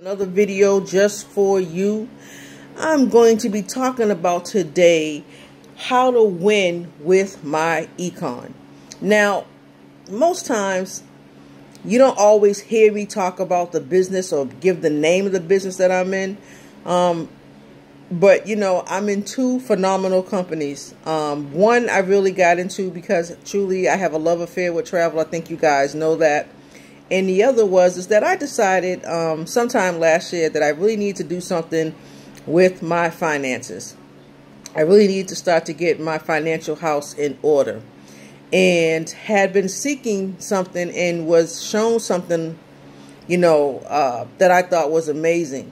Another video just for you. I'm going to be talking about today how to win with Myecon. Now, most times you don't always hear me talk about the business or give the name of the business that I'm in. But you know, I'm in two phenomenal companies. One I really got into because truly I have a love affair with travel. I think you guys know that. And the other is that I decided sometime last year that I really need to do something with my finances. I really need to start to get my financial house in order. And had been seeking something and was shown something, that I thought was amazing.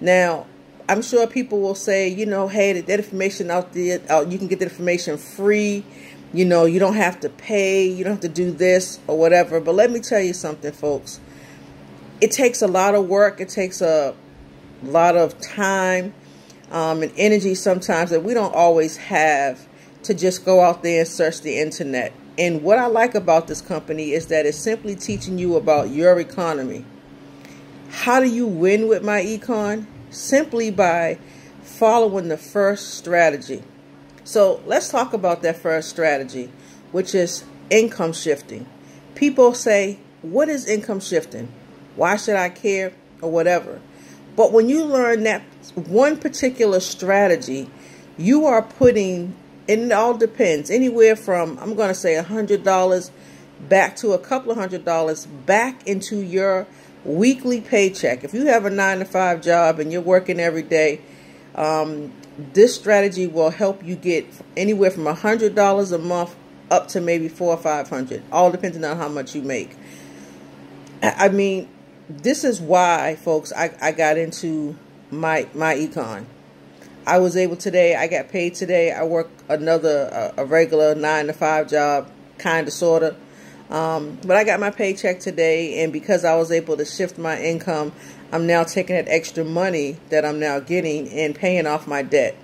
Now, I'm sure people will say, hey, that information out there, you can get the information free. You don't have to pay, you don't have to do this or whatever. But let me tell you something, folks. It takes a lot of work. It takes a lot of time and energy sometimes that we don't always have to just go out there and search the internet. And what I like about this company is that it's simply teaching you about your economy. How do you win with Myecon? Simply by following the first strategy. So let's talk about that first strategy, which is income shifting. People say, what is income shifting? Why should I care or whatever? But when you learn that one particular strategy, you are putting, and it all depends, anywhere from, I'm going to say $100 back to a couple of $100 back into your weekly paycheck. If you have a 9-to-5 job and you're working every day, this strategy will help you get anywhere from $100 a month up to maybe $400 or $500, all depending on how much you make. I mean, this is why, folks, I got into Myecon. I was able today, I got paid today. I work a regular 9-to-5 job, kind of, sort of. But I got my paycheck today, and because I was able to shift my income, I'm now taking that extra money that I'm now getting and paying off my debt.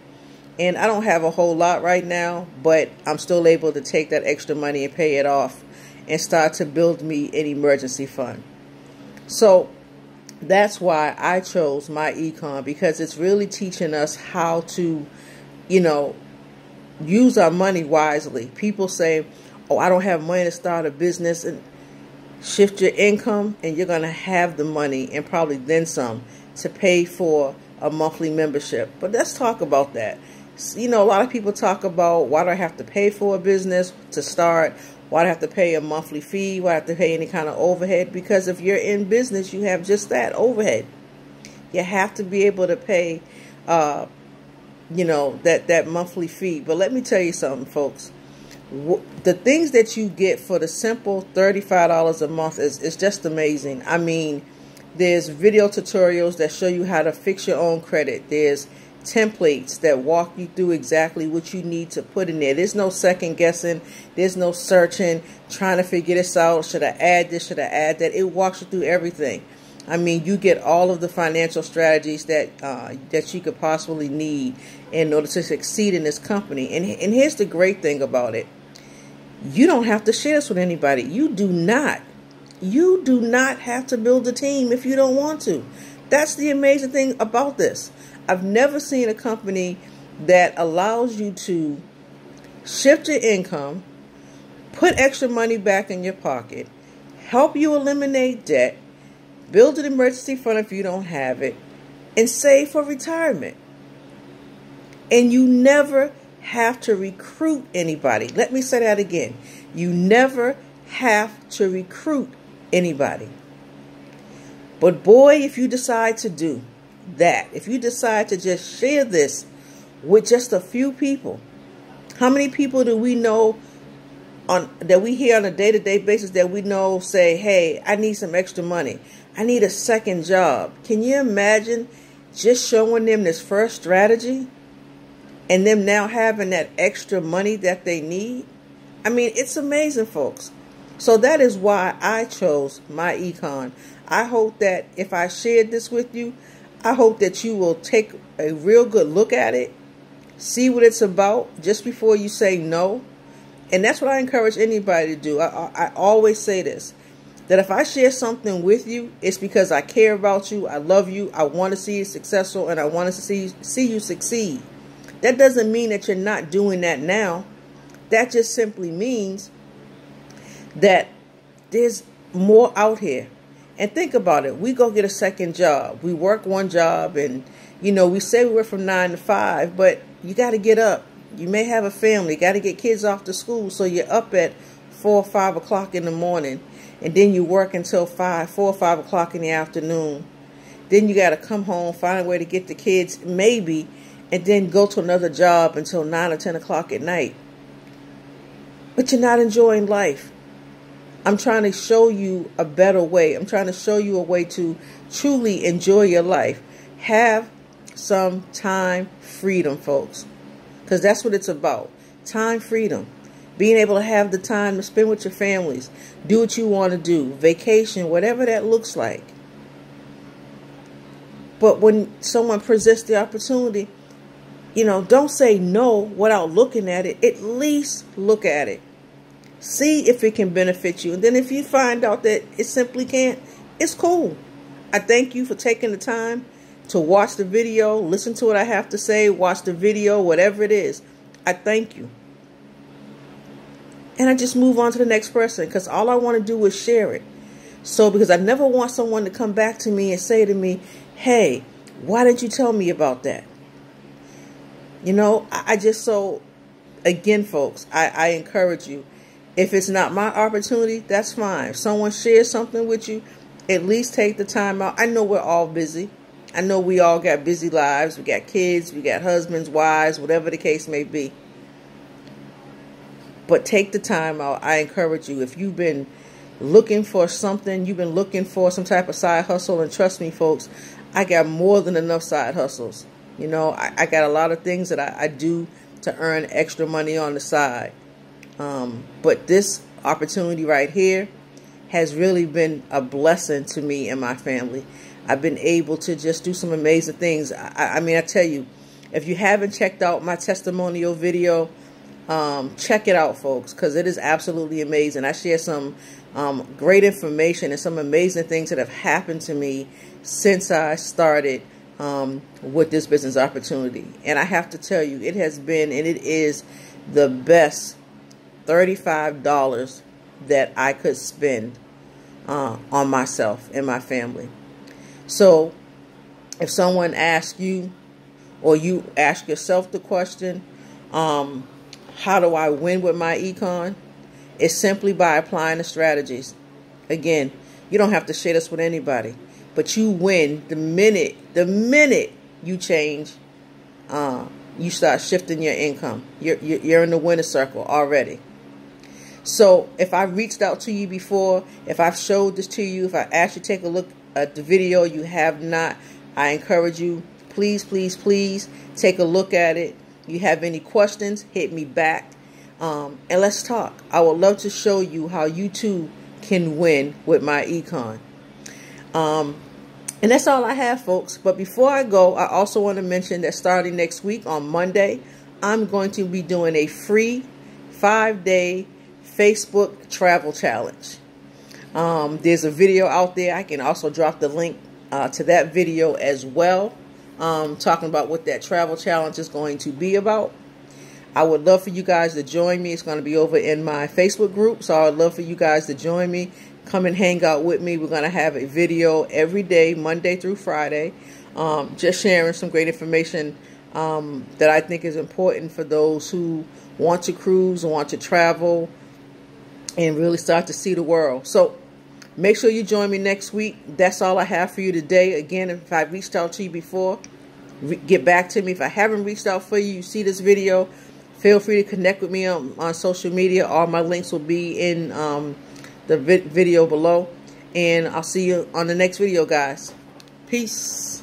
And I don't have a whole lot right now, but I'm still able to take that extra money and pay it off and start to build me an emergency fund. So that's why I chose Myecon, because it's really teaching us how to, use our money wisely. People say, oh, I don't have money to start a business. And shift your income and you're going to have the money and probably then some to pay for a monthly membership. But let's talk about that. A lot of people talk about, why do I have to pay for a business to start? Why do I have to pay a monthly fee? Why do I have to pay any kind of overhead? Because if you're in business, you have just that, overhead. You have to be able to pay, that monthly fee. But let me tell you something, folks. The things that you get for the simple $35 a month is just amazing. I mean, there's video tutorials that show you how to fix your own credit. There's templates that walk you through exactly what you need to put in there. There's no second guessing. There's no searching, trying to figure this out. Should I add this? Should I add that? It walks you through everything. I mean, you get all of the financial strategies that you could possibly need in order to succeed in this company. And here's the great thing about it. You don't have to share this with anybody. You do not have to build a team if you don't want to. That's the amazing thing about this. I've never seen a company that allows you to shift your income, put extra money back in your pocket, help you eliminate debt, build an emergency fund if you don't have it, and save for retirement. And you never have to recruit anybody. Let me say that again. You never have to recruit anybody. But boy, if you decide to do that, if you decide to just share this with just a few people, how many people do we know that we hear on a day-to-day basis that we know say, hey, I need some extra money. I need a second job. Can you imagine just showing them this first strategy? And them now having that extra money that they need? I mean, it's amazing, folks. So that is why I chose Myecon. I hope that if I shared this with you, I hope that you will take a real good look at it, see what it's about just before you say no. And that's what I encourage anybody to do. I always say this. that if I share something with you, it's because I care about you, I love you, I want to see you successful, and I want to see you succeed. That doesn't mean that you're not doing that now. That just simply means that there's more out here. And think about it. We go get a second job. We work one job, and, you know, we say we work from 9 to 5, but you got to get up. You may have a family, got to get kids off to school, so you're up at 4 or 5 o'clock in the morning, and then you work until 4 or 5 o'clock in the afternoon. Then you got to come home, find a way to get the kids, maybe, and then go to another job until 9 or 10 o'clock at night. But you're not enjoying life. I'm trying to show you a better way. I'm trying to show you a way to truly enjoy your life. Have some time freedom, folks. Because that's what it's about. Time freedom. Being able to have the time to spend with your families. Do what you want to do. Vacation, whatever that looks like. But when someone presents the opportunity, you know, don't say no without looking at it. At least look at it. See if it can benefit you. And then if you find out that it simply can't, it's cool. I thank you for taking the time to watch the video, listen to what I have to say, watch the video, whatever it is. I thank you. And I just move on to the next person, because all I want to do is share it. So, because I never want someone to come back to me and say to me, hey, why didn't you tell me about that? You know, I just, so, again, folks, I encourage you. If it's not my opportunity, that's fine. If someone shares something with you, at least take the time out. I know we're all busy. I know we all got busy lives. We got kids, we got husbands, wives, whatever the case may be. But take the time out. I encourage you. If you've been looking for something, you've been looking for some type of side hustle, and trust me, folks, I got more than enough side hustles. You know, I got a lot of things that I do to earn extra money on the side. But this opportunity right here has really been a blessing to me and my family. I've been able to just do some amazing things. I mean, I tell you, if you haven't checked out my testimonial video, check it out, folks, because it is absolutely amazing. I share some great information and some amazing things that have happened to me since I started with this business opportunity. And I have to tell you, it has been, and it is the best $35 that I could spend on myself and my family. So if someone asks you, or you ask yourself the question, how do I win with Myecon? It's simply by applying the strategies. Again, you don't have to share this with anybody, but you win the minute you change, you start shifting your income. You're in the winner circle already. So if I reached out to you before, if I've showed this to you, if I asked you to take a look at the video, you have not, I encourage you, please, please, please take a look at it. You have any questions, hit me back, and let's talk. I would love to show you how you too can win with Myecon. And that's all I have, folks. But before I go, I also want to mention that starting next week on Monday, I'm going to be doing a free 5-day Facebook travel challenge. There's a video out there. I can also drop the link to that video as well, talking about what that travel challenge is going to be about. I would love for you guys to join me. It's going to be over in my Facebook group, so I would love for you guys to join me. Come and hang out with me. We're going to have a video every day, Monday through Friday, just sharing some great information that I think is important for those who want to cruise and want to travel and really start to see the world. So make sure you join me next week. That's all I have for you today. Again, if I reached out to you before, get back to me. If I haven't reached out for you, you see this video, feel free to connect with me on social media. All my links will be in the video below. And I'll see you on the next video, guys. Peace.